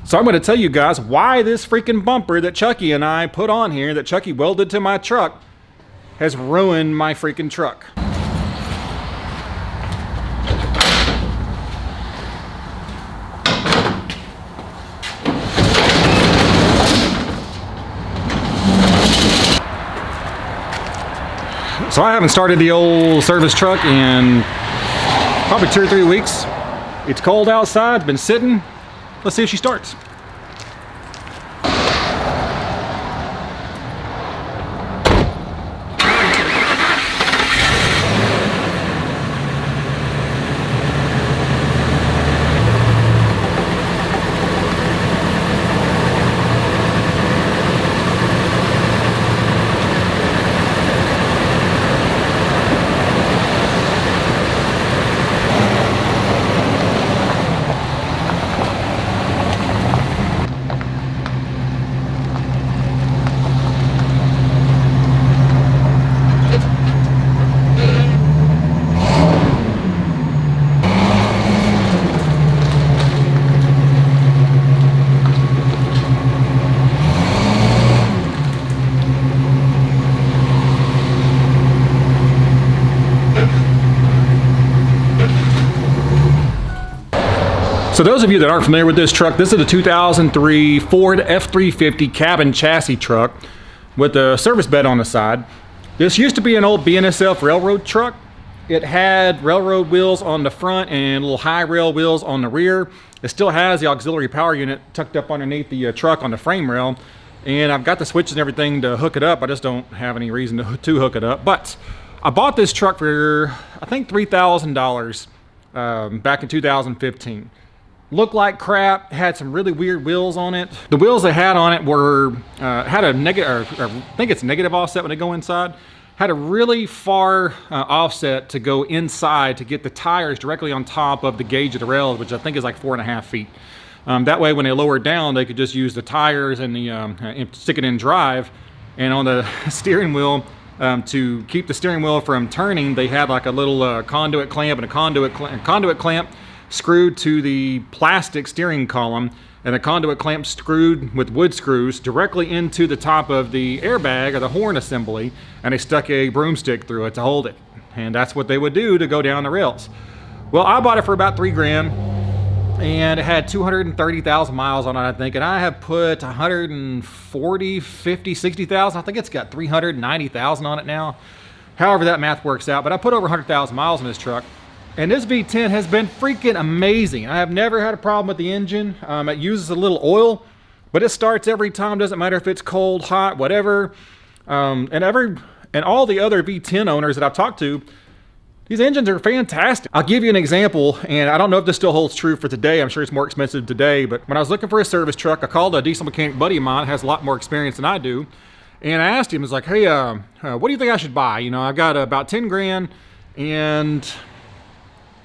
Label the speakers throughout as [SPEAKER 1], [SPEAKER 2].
[SPEAKER 1] So I'm going to tell you guys why this freaking bumper that Chucky and I put on here, that Chucky welded to my truck, has ruined my freaking truck. So I haven't started the old service truck in probably 2 or 3 weeks. It's cold outside, been sitting. Let's see if she starts. So those of you that aren't familiar with this truck, this is a 2003 Ford F350 cabin chassis truck with a service bed on the side. This used to be an old BNSF railroad truck. It had railroad wheels on the front and little high rail wheels on the rear. It still has the auxiliary power unit tucked up underneath the truck on the frame rail. And I've got the switches and everything to hook it up. I just don't have any reason to hook it up. But I bought this truck for, I think, $3,000 back in 2015. Looked like crap, had some really weird wheels on it. The wheels they had on it were, had a negative, or I think it's negative offset when they go inside. Had a really far offset to go inside to get the tires directly on top of the gauge of the rail, which I think is like 4.5 feet. That way when they lowered down, they could just use the tires and the stick it in drive. And on the steering wheel, to keep the steering wheel from turning, they had like a little conduit clamp and a conduit clamp screwed to the plastic steering column, and the conduit clamp screwed with wood screws directly into the top of the airbag or the horn assembly, and they stuck a broomstick through it to hold it. And that's what they would do to go down the rails. Well, I bought it for about $3,000, and it had 230,000 miles on it, I think, and I have put 140, 50, 60,000. I think it's got 390,000 on it now. However that math works out, but I put over 100,000 miles on this truck. And this V10 has been freaking amazing. I have never had a problem with the engine. It uses a little oil, but it starts every time. Doesn't matter if it's cold, hot, whatever. And all the other V10 owners that I've talked to, these engines are fantastic. I'll give you an example, and I don't know if this still holds true for today. I'm sure it's more expensive today, but when I was looking for a service truck, I called a diesel mechanic buddy of mine, has a lot more experience than I do. And I asked him, I was like, hey, what do you think I should buy? You know, I've got about 10 grand, and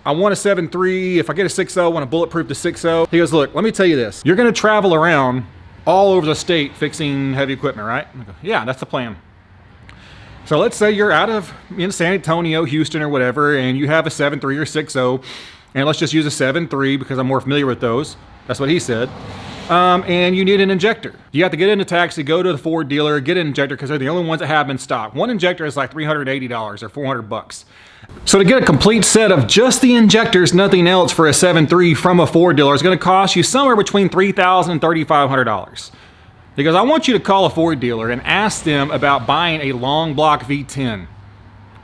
[SPEAKER 1] I want a 7.3. If I get a 6.0, I want to bulletproof the 6.0. He goes, look, let me tell you this. You're going to travel around all over the state fixing heavy equipment, right? I go, yeah, that's the plan. So let's say you're out of San Antonio, Houston, or whatever, and you have a 7.3 or 6.0, and let's just use a 7.3 because I'm more familiar with those. That's what he said. And you need an injector. You have to get in a taxi, go to the Ford dealer, get an injector because they're the only ones that have them in stock. One injector is like $380 or $400. So to get a complete set of just the injectors, nothing else, for a 7.3 from a Ford dealer is going to cost you somewhere between $3,000 and $3,500. Because I want you to call a Ford dealer and ask them about buying a long block V10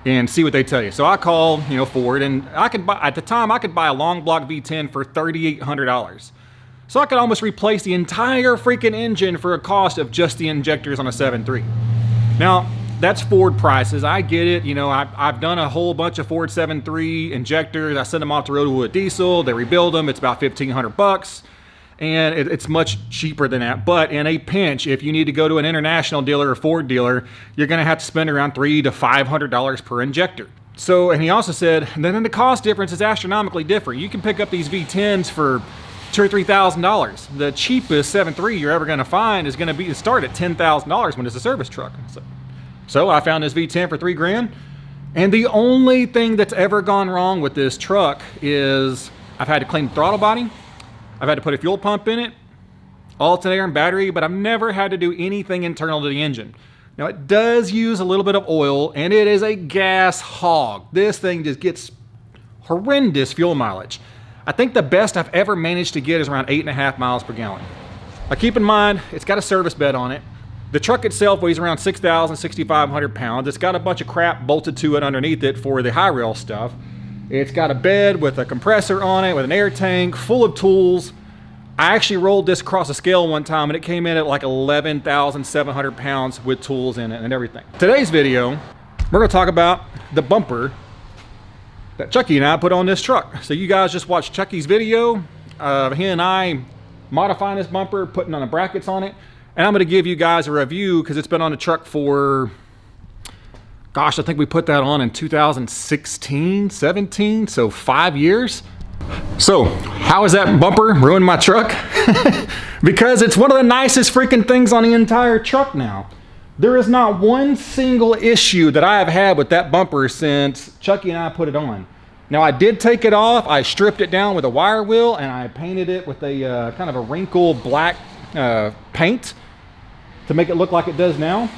[SPEAKER 1] and see what they tell you. So I called, Ford, and I could buy, at the time, I could buy a long block V10 for $3,800. So I could almost replace the entire freaking engine for a cost of just the injectors on a 7.3. Now, that's Ford prices. I get it. I've done a whole bunch of Ford 7.3 injectors. I send them off the road with diesel. They rebuild them. It's about $1,500. And it's much cheaper than that. But in a pinch, if you need to go to an international dealer or Ford dealer, you're going to have to spend around $300 to $500 per injector. So, and he also said, then the cost difference is astronomically different. You can pick up these V10s for $2,000 or $3,000. The cheapest 7.3 you're ever going to find is going to start at $10,000 when it's a service truck. So I found this V10 for $3,000. And the only thing that's ever gone wrong with this truck is I've had to clean the throttle body. I've had to put a fuel pump in it, alternator and battery, but I've never had to do anything internal to the engine. Now it does use a little bit of oil, and it is a gas hog. This thing just gets horrendous fuel mileage. I think the best I've ever managed to get is around 8.5 miles per gallon. Now keep in mind, it's got a service bed on it. The truck itself weighs around 6,500 pounds. It's got a bunch of crap bolted to it underneath it for the high rail stuff. It's got a bed with a compressor on it, with an air tank, full of tools. I actually rolled this across a scale one time and it came in at like 11,700 pounds with tools in it and everything. Today's video, we're gonna talk about the bumper that Chucky and I put on this truck. So you guys just watched Chucky's video of he and I modifying this bumper, putting on the brackets on it. And I'm gonna give you guys a review because it's been on the truck for, gosh, I think we put that on in 2016, 17, so 5 years. So how is that bumper ruined my truck? Because it's one of the nicest freaking things on the entire truck now. There is not one single issue that I have had with that bumper since Chucky and I put it on. Now I did take it off, I stripped it down with a wire wheel and I painted it with a kind of a wrinkled black paint to make it look like it does now.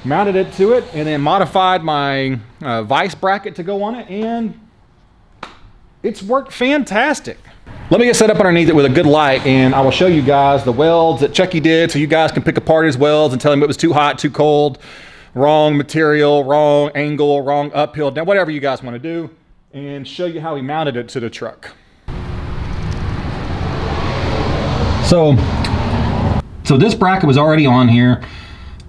[SPEAKER 1] Mounted it to it and then modified my vise bracket to go on it, and it's worked fantastic. Let me get set up underneath it with a good light and I will show you guys the welds that Chucky did so you guys can pick apart his welds and tell him it was too hot, too cold, wrong material, wrong angle, wrong uphill, down, whatever you guys want to do, and show you how he mounted it to the truck. So this bracket was already on here.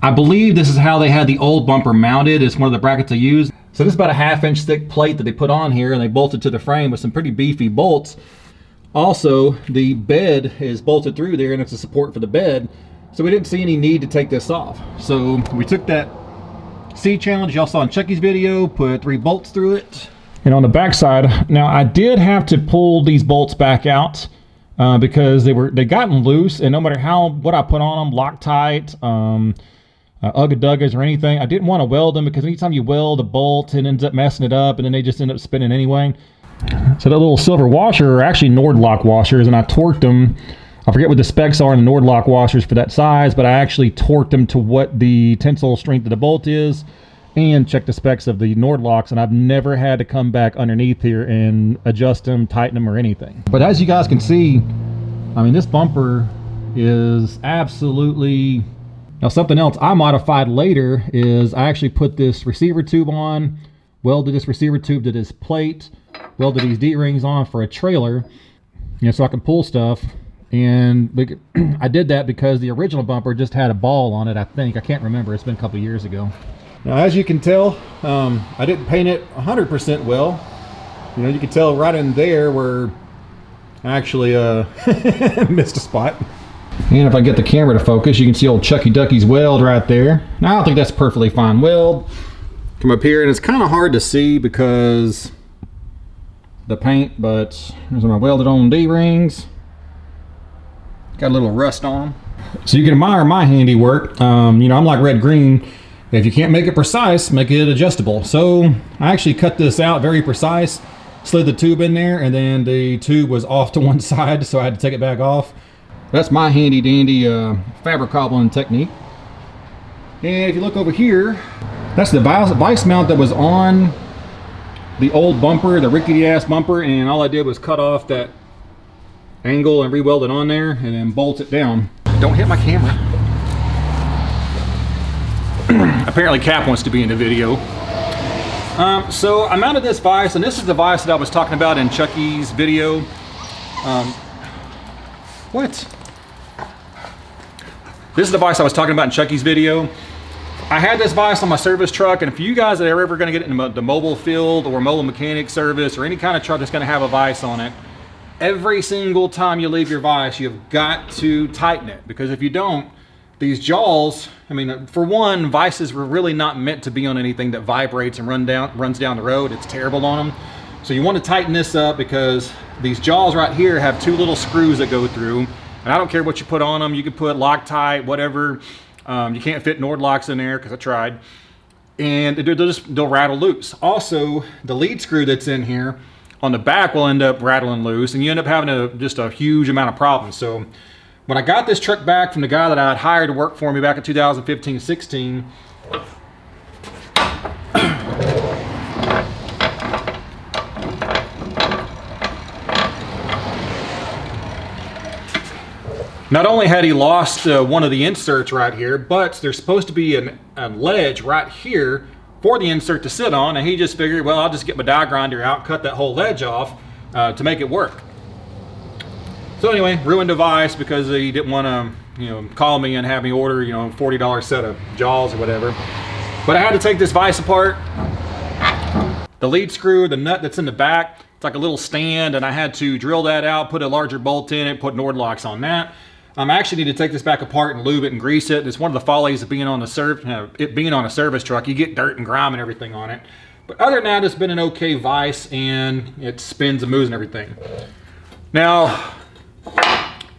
[SPEAKER 1] I believe this is how they had the old bumper mounted. It's one of the brackets I used. So this is about a 1/2 inch thick plate that they put on here and they bolted to the frame with some pretty beefy bolts. Also, the bed is bolted through there and it's a support for the bed. So we didn't see any need to take this off. So we took that C-channel y'all saw in Chucky's video, put 3 bolts through it. And on the back side, now I did have to pull these bolts back out because they gotten loose, and no matter what I put on them, Loctite, Ugga-Duggas or anything, I didn't want to weld them because anytime you weld a bolt, it ends up messing it up and then they just end up spinning anyway. So that little silver washer are actually Nord-Lock washers, and I torqued them. I forget what the specs are in the Nord-Lock washers for that size, but I actually torqued them to what the tensile strength of the bolt is and checked the specs of the Nord-Locks, and I've never had to come back underneath here and adjust them, tighten them, or anything. But as you guys can see, I mean, this bumper is absolutely... Now something else I modified later is I actually put this receiver tube on, welded this receiver tube to this plate, welded these D-rings on for a trailer, so I can pull stuff. And I did that because the original bumper just had a ball on it, I think. I can't remember. It's been a couple years ago. Now, as you can tell, I didn't paint it 100% well. You can tell right in there where I actually missed a spot. And if I get the camera to focus, you can see old Chucky Ducky's weld right there. Now, I don't think that's a perfectly fine weld. Come up here, and it's kind of hard to see because the paint, but here's when I welded on D-rings. Got a little rust on them. So you can admire my handiwork. I'm like Red Green. If you can't make it precise, make it adjustable. So I actually cut this out very precise, slid the tube in there, and then the tube was off to one side, so I had to take it back off. That's my handy dandy fabric cobbling technique. And if you look over here, that's the vise mount that was on the old bumper, the rickety ass bumper, and all I did was cut off that angle and re-weld it on there and then bolt it down. Don't hit my camera. Apparently Cap wants to be in the video. So I mounted this vise, and this is the vise that I was talking about in Chucky's video. This is the vise I was talking about in Chucky's video. I had this vise on my service truck, and if you guys are ever going to get into the mobile field or mobile mechanic service or any kind of truck that's going to have a vise on it, every single time you leave your vise, you've got to tighten it, because if you don't, these jaws, I mean, for one, vices were really not meant to be on anything that vibrates and runs down the road. It's terrible on them. So you want to tighten this up because these jaws right here have 2 little screws that go through, and I don't care what you put on them. You can put Loctite, whatever. You can't fit Nord-Locks in there because I tried, and they'll rattle loose. Also, the lead screw that's in here on the back will end up rattling loose, and you end up having just a huge amount of problems. So When I got this truck back from the guy that I had hired to work for me back in 2015-16, not only had he lost one of the inserts right here, but there's supposed to be a ledge right here for the insert to sit on, and he just figured, well, I'll just get my die grinder out, cut that whole ledge off to make it work. So anyway, ruined the vise because he didn't want to, call me and have me order, $40 set of jaws or whatever. But I had to take this vise apart. The lead screw, the nut that's in the back, it's like a little stand, and I had to drill that out, put a larger bolt in it, put Nord locks on that. I actually need to take this back apart and lube it and grease it. It's one of the follies of being on it being on a service truck. You get dirt and grime and everything on it. But other than that, it's been an okay vise, and it spins and moves and everything. Now,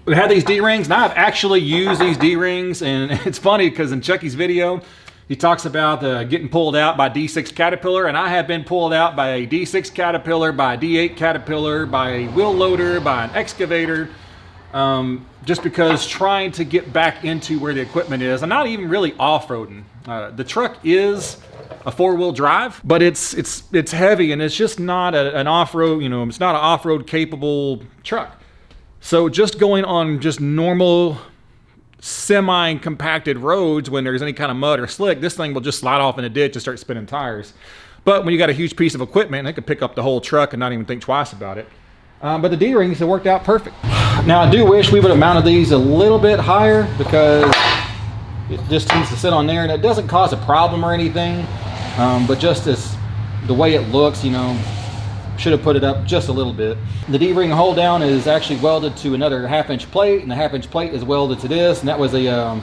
[SPEAKER 1] we had these D-rings, and I've actually used these D-rings, and it's funny because in Chucky's video, he talks about getting pulled out by D6 Caterpillar, and I have been pulled out by a D6 Caterpillar, by a D8 Caterpillar, by a wheel loader, by an excavator, just because trying to get back into where the equipment is. I'm not even really off-roading. The truck is a four-wheel drive, but it's heavy, and it's just not an off-road, it's not an off-road capable truck. So just going on just normal semi-compacted roads when there's any kind of mud or slick, this thing will just slide off in a ditch and start spinning tires. But when you got a huge piece of equipment, it can pick up the whole truck and not even think twice about it. But the D-rings have worked out perfect. Now I do wish we would have mounted these a little bit higher because it just tends to sit on there, and it doesn't cause a problem or anything. But just the way it looks, should have put it up just a little bit. The D-ring hold down is actually welded to another 1/2-inch plate, and the 1/2-inch plate is welded to this, and that was a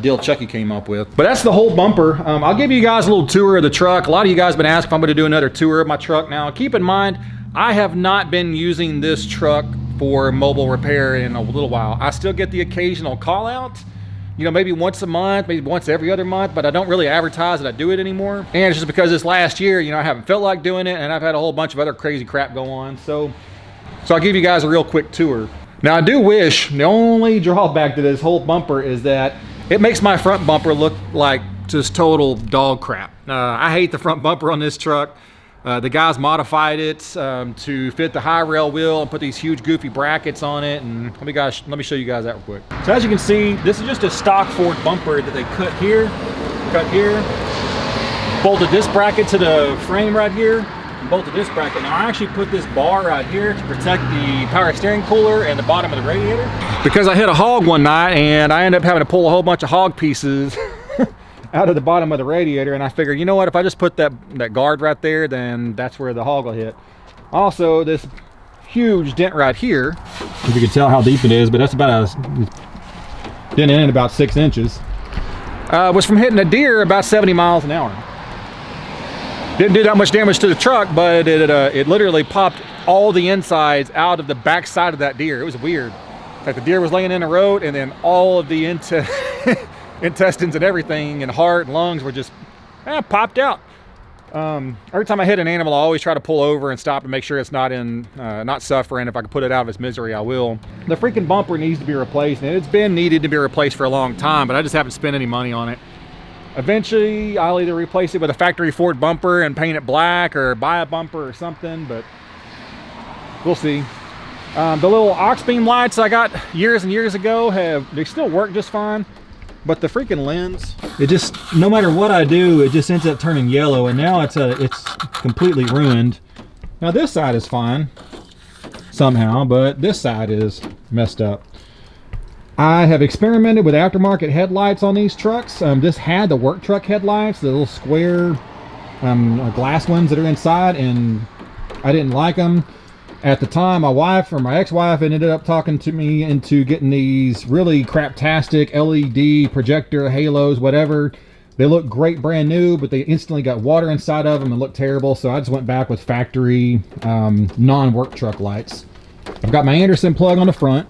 [SPEAKER 1] deal Chucky came up with. But that's the whole bumper. I'll give you guys a little tour of the truck. A lot of you guys have been asking if I'm going to do another tour of my truck. Now keep in mind, I have not been using this truck for mobile repair in a little while. I still get the occasional call out, maybe once a month, maybe once every other month, but I don't really advertise that I do it anymore. And it's just because this last year, I haven't felt like doing it, and I've had a whole bunch of other crazy crap go on. So I'll give you guys a real quick tour. Now I do wish, the only drawback to this whole bumper is that it makes my front bumper look like just total dog crap. I hate the front bumper on this truck. The guys modified it to fit the high rail wheel and put these huge goofy brackets on it, and let me show you guys that real quick. So as you can see, this is just a stock Ford bumper that they cut here, bolted this bracket to the frame right here, and bolted this bracket. Now I actually put this bar right here to protect the power steering cooler and the bottom of the radiator, because I hit a hog one night and I ended up having to pull a whole bunch of hog pieces out of the bottom of the radiator, and I figured, you know what, if I just put that guard right there, then that's where the hog will hit. Also, this huge dent right here, if you can tell how deep it is, but that's about a dent in about 6 inches, was from hitting a deer about 70 miles an hour. Didn't do that much damage to the truck, but it literally popped all the insides out of the back side of that deer. It was weird. Like the deer was laying in the road, and then all of the intestines and everything and heart and lungs were just popped out. Every time I hit an animal, I always try to pull over and stop and make sure it's not suffering. If I can put it out of its misery, I will. The freaking bumper needs to be replaced, and it's been needed to be replaced for a long time, but I just haven't spent any money on it. Eventually I'll either replace it with a factory Ford bumper and paint it black, or buy a bumper or something, but we'll see. The little aux beam lights I got years and years ago, they still work just fine. But the freaking lens, it just, no matter what I do, it just ends up turning yellow, and now it's completely ruined. Now this side is fine somehow, but this side is messed up. I have experimented with aftermarket headlights on these trucks. This had the work truck headlights, the little square glass ones that are inside, and I didn't like them. At the time, my wife, or my ex-wife, ended up talking to me into getting these really craptastic LED projector halos, whatever. They look great brand new, but they instantly got water inside of them and looked terrible, so I just went back with factory non-work truck lights. I've got my Anderson plug on the front.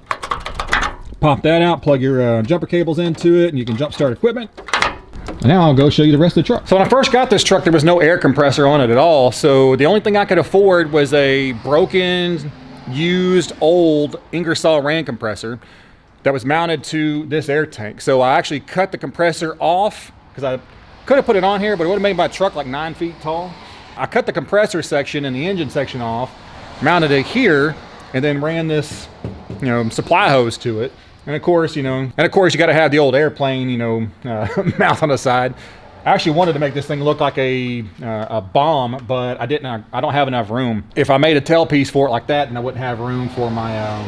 [SPEAKER 1] Pop that out, plug your jumper cables into it, and you can jump start equipment. And now I'll go show you the rest of the truck. So when I first got this truck, there was no air compressor on it at all. So the only thing I could afford was a broken, used, old Ingersoll ran compressor. that was mounted to this air tank. So I actually cut the compressor off because I could have put it on here, but it would have made my truck like 9 feet tall. I cut the compressor section and the engine section off, mounted it here, and then ran this, you know, supply hose to it. And of course, you got to have the old airplane, mount on the side. I actually wanted to make this thing look like a bomb, but I don't have enough room. If I made a tailpiece for it like that, then I wouldn't have room for my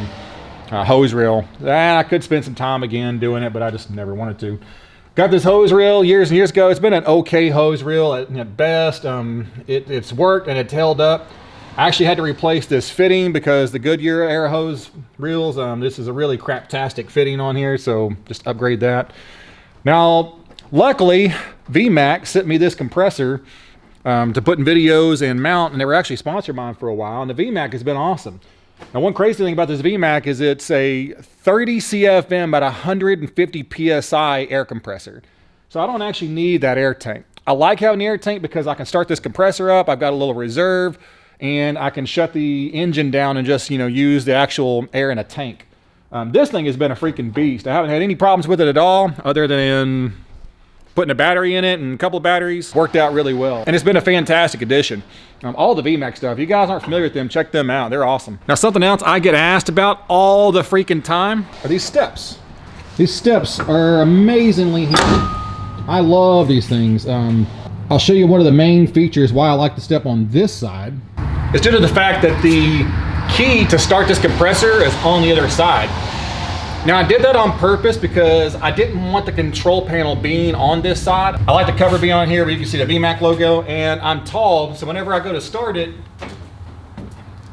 [SPEAKER 1] hose reel. And I could spend some time again doing it, but I just never wanted to. Got this hose reel years and years ago. It's been an okay hose reel at best. It's worked and it's held up. I actually had to replace this fitting because the Goodyear air hose reels, this is a really craptastic fitting on here, so just upgrade that. Now, luckily, VMAX sent me this compressor to put in videos and mount, and they were actually sponsored mine for a while, and the VMAX has been awesome. Now, one crazy thing about this VMAX is it's a 30 CFM at 150 PSI air compressor. So I don't actually need that air tank. I like having the air tank because I can start this compressor up, I've got a little reserve, and I can shut the engine down and just, use the actual air in a tank. This thing has been a freaking beast. I haven't had any problems with it at all, other than putting a battery in it, and a couple of batteries worked out really well. And it's been a fantastic addition. All the VMAX stuff, if you guys aren't familiar with them, check them out. They're awesome. Now, something else I get asked about all the freaking time are these steps. These steps are amazingly handy. I love these things. I'll show you one of the main features why I like to step on this side. It's due to the fact that the key to start this compressor is on the other side. Now, I did that on purpose because I didn't want the control panel being on this side. I like the cover being on here where you can see the VMAX logo, and I'm tall, so whenever I go to start it,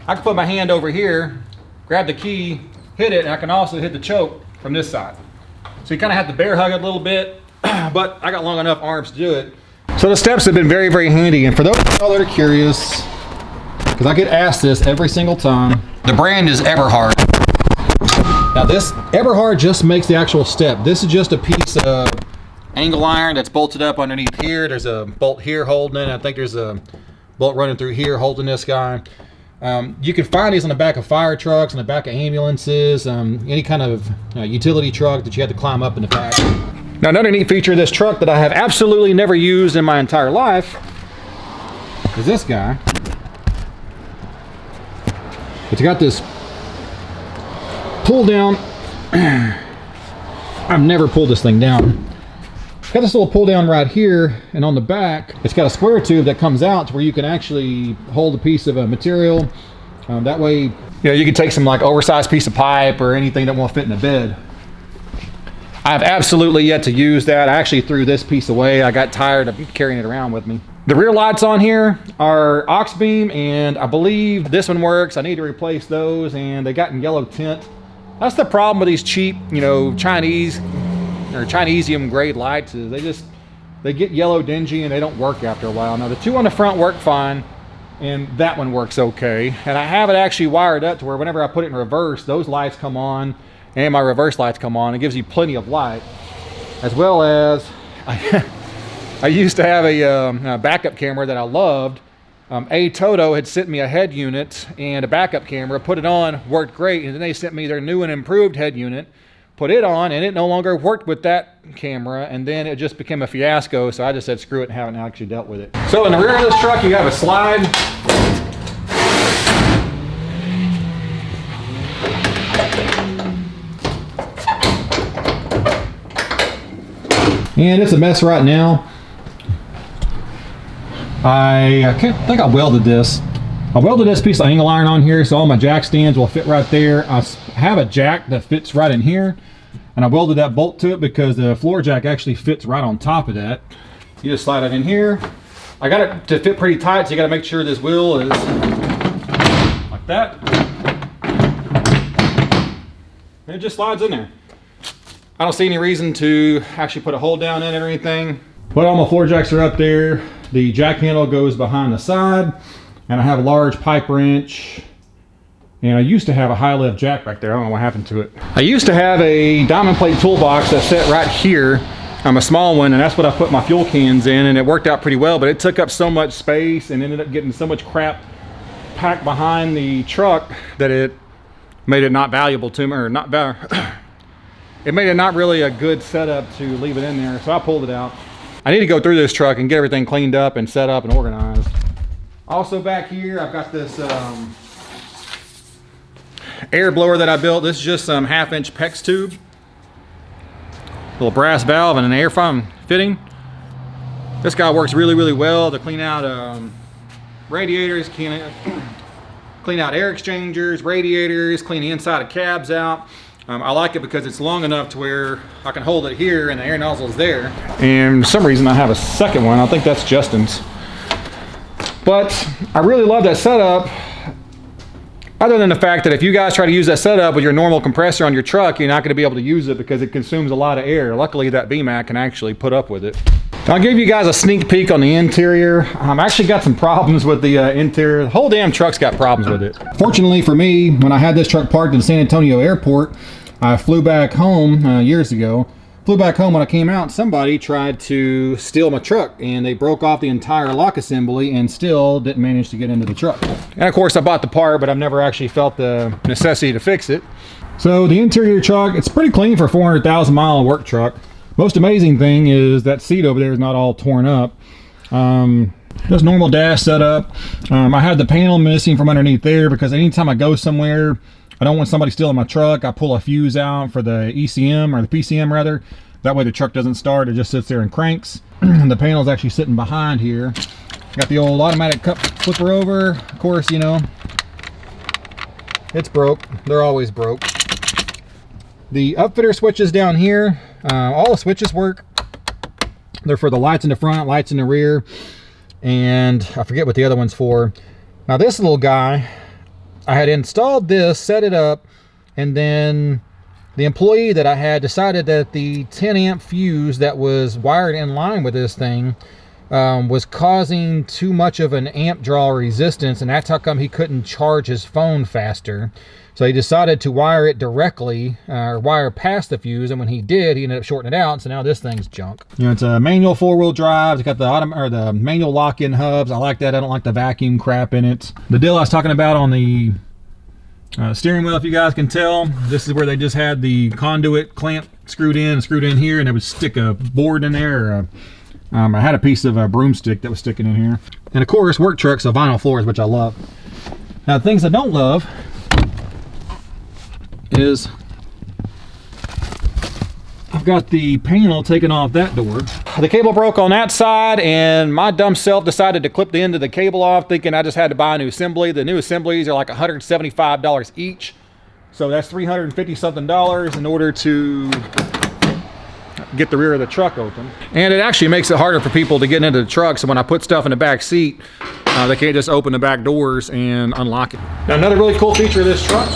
[SPEAKER 1] I can put my hand over here, grab the key, hit it, and I can also hit the choke from this side. So you kind of have to bear hug it a little bit, but I got long enough arms to do it. So the steps have been very, very handy, and for those of y'all that are curious, because I get asked this every single time, the brand is Eberhard. Now this Eberhard just makes the actual step. This is just a piece of angle iron that's bolted up underneath here. There's a bolt here holding it. I think there's a bolt running through here holding this guy. You can find these on the back of fire trucks, on the back of ambulances, any kind of utility truck that you have to climb up in the back. Now, another neat feature of this truck that I have absolutely never used in my entire life is this guy. It's got this pull down. I've never pulled this thing down. It's got this little pull down right here, and on the back it's got a square tube that comes out to where you can actually hold a piece of a material. That way, you can take some like oversized piece of pipe or anything that won't fit in a bed. I've absolutely yet to use that. I actually threw this piece away. I got tired of carrying it around with me. The rear lights on here are aux beam, and I believe this one works. I need to replace those, and they got in yellow tint. That's the problem with these cheap, Chinese or Chinesium grade lights, is they get yellow dingy and they don't work after a while. Now the two on the front work fine, and that one works okay. And I have it actually wired up to where whenever I put it in reverse, those lights come on and my reverse lights come on. It gives you plenty of light, as well as I used to have a backup camera that I loved. Toto had sent me a head unit and a backup camera, put it on, worked great, and then they sent me their new and improved head unit, put it on, and it no longer worked with that camera, and then it just became a fiasco, so I just said screw it and haven't actually dealt with it. So in the rear of this truck, you have a slide. And it's a mess right now. I think I welded this. I welded this piece of angle iron on here so all my jack stands will fit right there. I have a jack that fits right in here, and I welded that bolt to it because the floor jack actually fits right on top of that. You just slide it in here. I got it to fit pretty tight, so you got to make sure this wheel is like that. And it just slides in there. I don't see any reason to actually put a hole down in it or anything. But all my floor jacks are up there. The jack handle goes behind the side, and I have a large pipe wrench, and I used to have a high lift jack back there. I don't know what happened to it. I used to have a diamond plate toolbox that set right here. I'm a small one, and that's what I put my fuel cans in, and it worked out pretty well, but it took up so much space and ended up getting so much crap packed behind the truck that it made it not valuable to me, or not it made it not really a good setup to leave it in there, so I pulled it out. I need to go through this truck and get everything cleaned up and set up and organized. Also back here, I've got this air blower that I built. This is just some 1/2-inch PEX tube, little brass valve and an air fitting. This guy works really, really well to clean out radiators, clean out air exchangers, radiators, clean the inside of cabs out. I like it because it's long enough to where I can hold it here and the air nozzle's there. And for some reason I have a second one. I think that's Justin's. But I really love that setup, other than the fact that if you guys try to use that setup with your normal compressor on your truck, you're not going to be able to use it because it consumes a lot of air. Luckily that VMAC can actually put up with it. I'll give you guys a sneak peek on the interior. I actually got some problems with the interior. The whole damn truck's got problems with it. Fortunately for me, when I had this truck parked in San Antonio Airport, I flew back home years ago. Flew back home. When I came out, somebody tried to steal my truck and they broke off the entire lock assembly and still didn't manage to get into the truck. And of course I bought the part, but I've never actually felt the necessity to fix it. So the interior of the truck, it's pretty clean for a 400,000 mile work truck. Most amazing thing is that seat over there is not all torn up. Just normal dash setup. I had the panel missing from underneath there because anytime I go somewhere, I don't want somebody stealing my truck. I pull a fuse out for the ECM, or the PCM rather. That way the truck doesn't start, it just sits there and cranks. The panel's actually sitting behind here. Got the old automatic cup flipper over. Of course, you know, it's broke. They're always broke. The upfitter switches down here, all the switches work. They're for the lights in the front, lights in the rear, and I forget what the other one's for. Now this little guy, I had installed this, set it up, and then the employee that I had decided that the 10 amp fuse that was wired in line with this thing was causing too much of an amp draw resistance, and that's how come he couldn't charge his phone faster. So he decided to wire it directly, or wire past the fuse, and when he did, he ended up shorting it out, so now this thing's junk. You know, it's a manual 4-wheel drive. It's got the manual lock-in hubs. I like that. I don't like the vacuum crap in it. The deal I was talking about on the steering wheel, if you guys can tell, this is where they just had the conduit clamp screwed in here, and they would stick a board in there. I had a piece of a broomstick that was sticking in here. And of course, work trucks have vinyl floors, which I love. Now, the things I don't love is I've got the panel taken off that door. The cable broke on that side, and my dumb self decided to clip the end of the cable off, thinking I just had to buy a new assembly. The new assemblies are like $175 each. So that's $350 something in order to get the rear of the truck open. And it actually makes it harder for people to get into the truck, so when I put stuff in the back seat, they can't just open the back doors and unlock it. Now, another really cool feature of this truck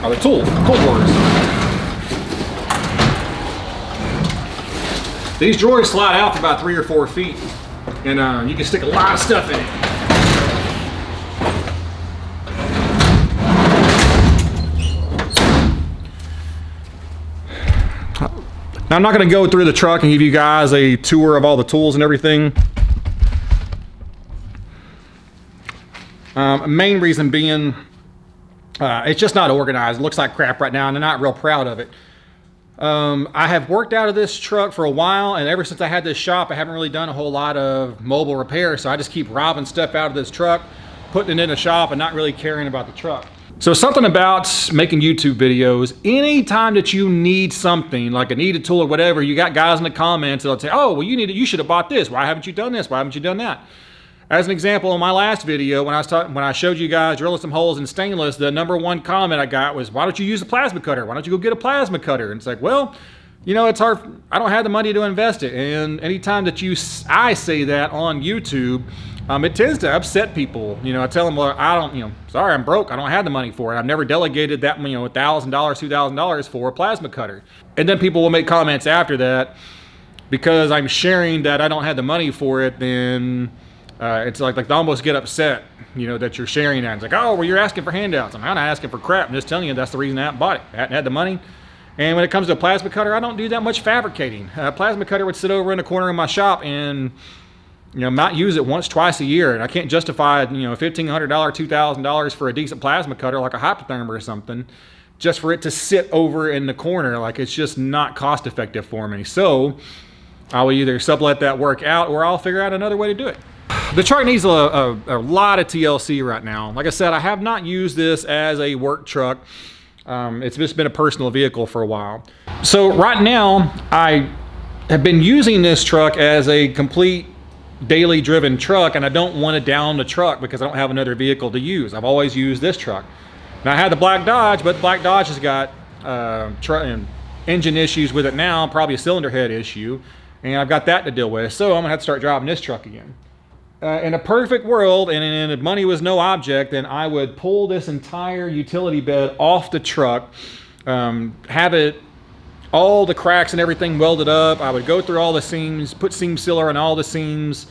[SPEAKER 1] are the tool drawers. These drawers slide out to about 3 or 4 feet, and you can stick a lot of stuff in it. Now, I'm not going to go through the truck and give you guys a tour of all the tools and everything. Main reason being, it's just not organized. It looks like crap right now, and I'm not real proud of it. I have worked out of this truck for a while, and ever since I had this shop, I haven't really done a whole lot of mobile repairs, so I just keep robbing stuff out of this truck, putting it in the shop, and not really caring about the truck. So something about making YouTube videos, anytime that you need something, like a needed tool or whatever, you got guys in the comments that'll say, oh, well, you should have bought this. Why haven't you done this? Why haven't you done that? As an example, in my last video, when I showed you guys drilling some holes in stainless, the #1 comment I got was, why don't you use a plasma cutter? Why don't you go get a plasma cutter? And it's like, well, you know, it's hard. I don't have the money to invest it. And anytime that I say that on YouTube, it tends to upset people. You know, I tell them, well, sorry, I'm broke. I don't have the money for it. I've never delegated that, $1,000, $2,000 for a plasma cutter. And then people will make comments after that, because I'm sharing that I don't have the money for it, then it's like they almost get upset, that you're sharing that. It's like, oh, well, you're asking for handouts. I'm not asking for crap. I'm just telling you that's the reason I haven't bought it. I hadn't had the money. And when it comes to a plasma cutter, I don't do that much fabricating. A plasma cutter would sit over in the corner of my shop and not use it once, twice a year. And I can't justify, $1,500, $2,000 for a decent plasma cutter like a Hypotherm or something, just for it to sit over in the corner. Like, it's just not cost effective for me. So I will either sublet that work out, or I'll figure out another way to do it. The truck needs a lot of TLC right now. Like I said, I have not used this as a work truck. It's just been a personal vehicle for a while. So right now, I have been using this truck as a complete daily driven truck, and I don't want to down the truck because I don't have another vehicle to use. I've always used this truck. Now, I had the Black Dodge, but the Black Dodge has got engine issues with it now, probably a cylinder head issue, and I've got that to deal with. So I'm gonna have to start driving this truck again. In a perfect world, and if money was no object, then I would pull this entire utility bed off the truck, have it, all the cracks and everything welded up. I would go through all the seams, put seam sealer on all the seams,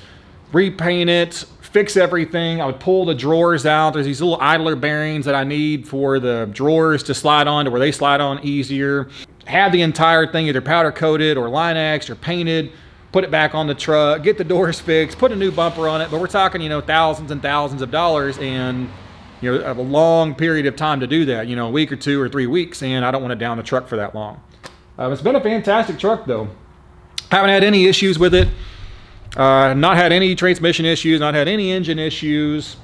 [SPEAKER 1] repaint it, fix everything. I would pull the drawers out. There's these little idler bearings that I need for the drawers to slide on to where they slide on easier. Have the entire thing either powder coated or Line-X or painted. Put it back on the truck, get the doors fixed, put a new bumper on it. But we're talking, you know, thousands and thousands of dollars, and, you know, a long period of time to do that, you know, a week or 2 or 3 weeks, and I don't want to down the truck for that long. It's been a fantastic truck though. Haven't had any issues with it. Not had any transmission issues, not had any engine issues,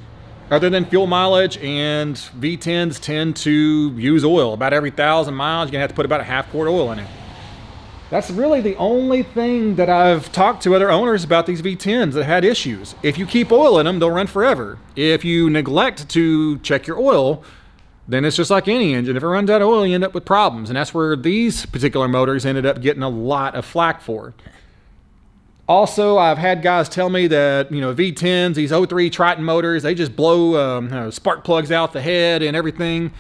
[SPEAKER 1] other than fuel mileage, and V10s tend to use oil. About every 1,000 miles, you're gonna have to put about a half quart of oil in it. That's really the only thing that I've talked to other owners about these V10s that had issues. If you keep oil in them, they'll run forever. If you neglect to check your oil, then it's just like any engine. If it runs out of oil, you end up with problems. And that's where these particular motors ended up getting a lot of flack for. Also, I've had guys tell me that, you know, V10s, these 03 Triton motors, they just blow spark plugs out the head and everything.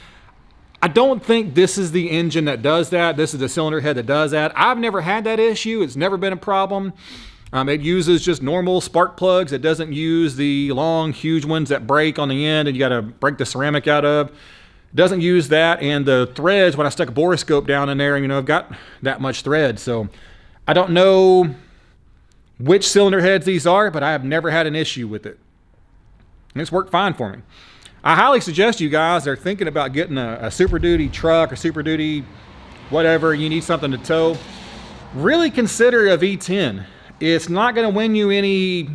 [SPEAKER 1] I don't think this is the engine that does that. This is the cylinder head that does that. I've never had that issue. It's never been a problem. It uses just normal spark plugs. It doesn't use the long, huge ones that break on the end and you got to break the ceramic out of. It doesn't use that. And the threads, when I stuck a borescope down in there, you know, I've got that much thread. So I don't know which cylinder heads these are, but I have never had an issue with it. And it's worked fine for me. I highly suggest you guys that are thinking about getting a Super Duty truck or Super Duty whatever, you need something to tow, really consider a V10. It's not going to win you any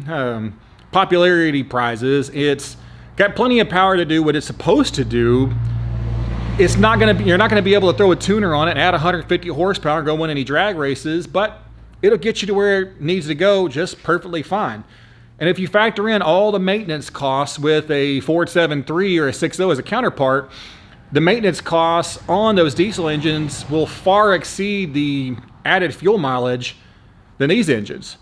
[SPEAKER 1] popularity prizes. It's got plenty of power to do what it's supposed to do. It's not going to be, you're not going to be able to throw a tuner on it and add 150 horsepower and go win any drag races, but it'll get you to where it needs to go just perfectly fine. And if you factor in all the maintenance costs with a Ford 7.3 or a 6.0 as a counterpart, the maintenance costs on those diesel engines will far exceed the added fuel mileage than these engines.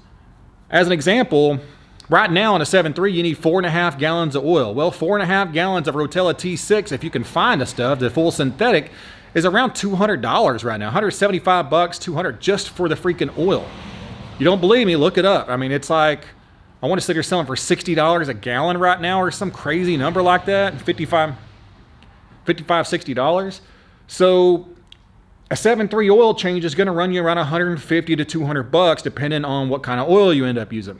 [SPEAKER 1] As an example, right now on a 7.3, you need 4.5 gallons of oil. Well, 4.5 gallons of Rotella T6, if you can find the stuff, the full synthetic, is around $200 right now. $175, $200 just for the freaking oil. You don't believe me? Look it up. I mean, it's like, I want to say they're selling for $60 a gallon right now, or some crazy number like that, $55, $60. So a 7.3 oil change is going to run you around $150 to $200 depending on what kind of oil you end up using.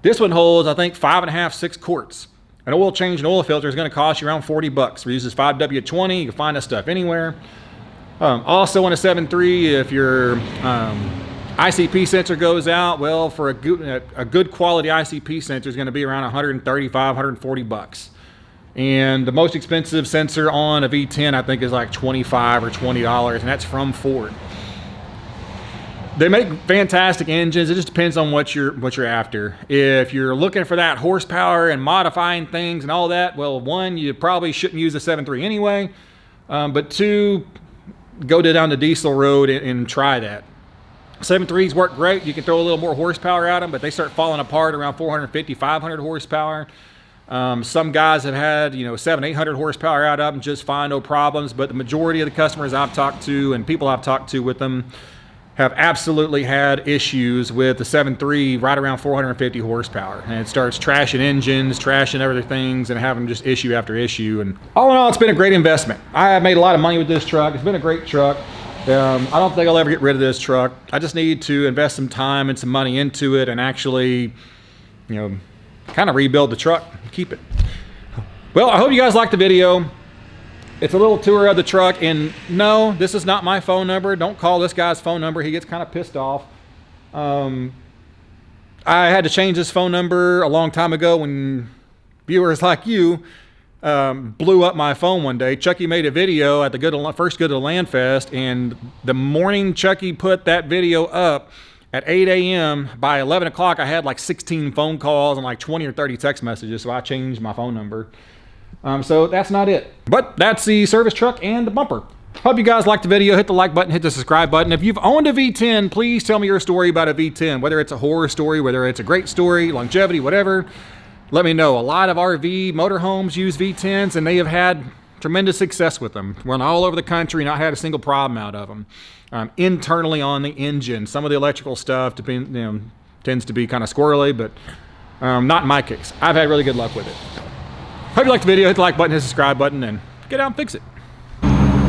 [SPEAKER 1] This one holds, I think, 5.5, 6 quarts. An oil change and oil filter is going to cost you around $40. It uses 5W20. You can find this stuff anywhere. Also on a 7.3, if your ICP sensor goes out, well, for a good quality ICP sensor is going to be around $135, $140. And the most expensive sensor on a V10, I think, is like $25 or $20, and that's from Ford. They make fantastic engines. It just depends on what you're after. If you're looking for that horsepower and modifying things and all that, well, one, you probably shouldn't use a 7.3 anyway. But two, go down the diesel road and try that. 7.3s work great. You can throw a little more horsepower at them, but they start falling apart around 450, 500 horsepower. Some guys have had, 700, 800 horsepower out of them just fine, no problems. But the majority of the customers I've talked to and people I've talked to with them have absolutely had issues with the 7.3 right around 450 horsepower. And it starts trashing engines, trashing other things, and having just issue after issue. And all in all, it's been a great investment. I have made a lot of money with this truck. It's been a great truck. I don't think I'll ever get rid of this truck. I just need to invest some time and some money into it and actually, kind of rebuild the truck and keep it. Well, I hope you guys liked the video. It's a little tour of the truck, and no, this is not my phone number. Don't call this guy's phone number. He gets kind of pissed off. I had to change his phone number a long time ago when viewers like you blew up my phone one day. Chucky made a video at the first Good to Land Fest, and the morning Chucky put that video up at 8 a.m., by 11 o'clock, I had like 16 phone calls and like 20 or 30 text messages, so I changed my phone number. So that's not it. But that's the service truck and the bumper. Hope you guys liked the video. Hit the like button, hit the subscribe button. If you've owned a V10, please tell me your story about a V10, whether it's a horror story, whether it's a great story, longevity, whatever. Let me know. A lot of RV motorhomes use V10s, and they have had tremendous success with them. Run all over the country, not had a single problem out of them. Internally on the engine, some of the electrical stuff tends to be kind of squirrely, but not in my case. I've had really good luck with it. Hope you liked the video. Hit the like button, hit the subscribe button, and get out and fix it.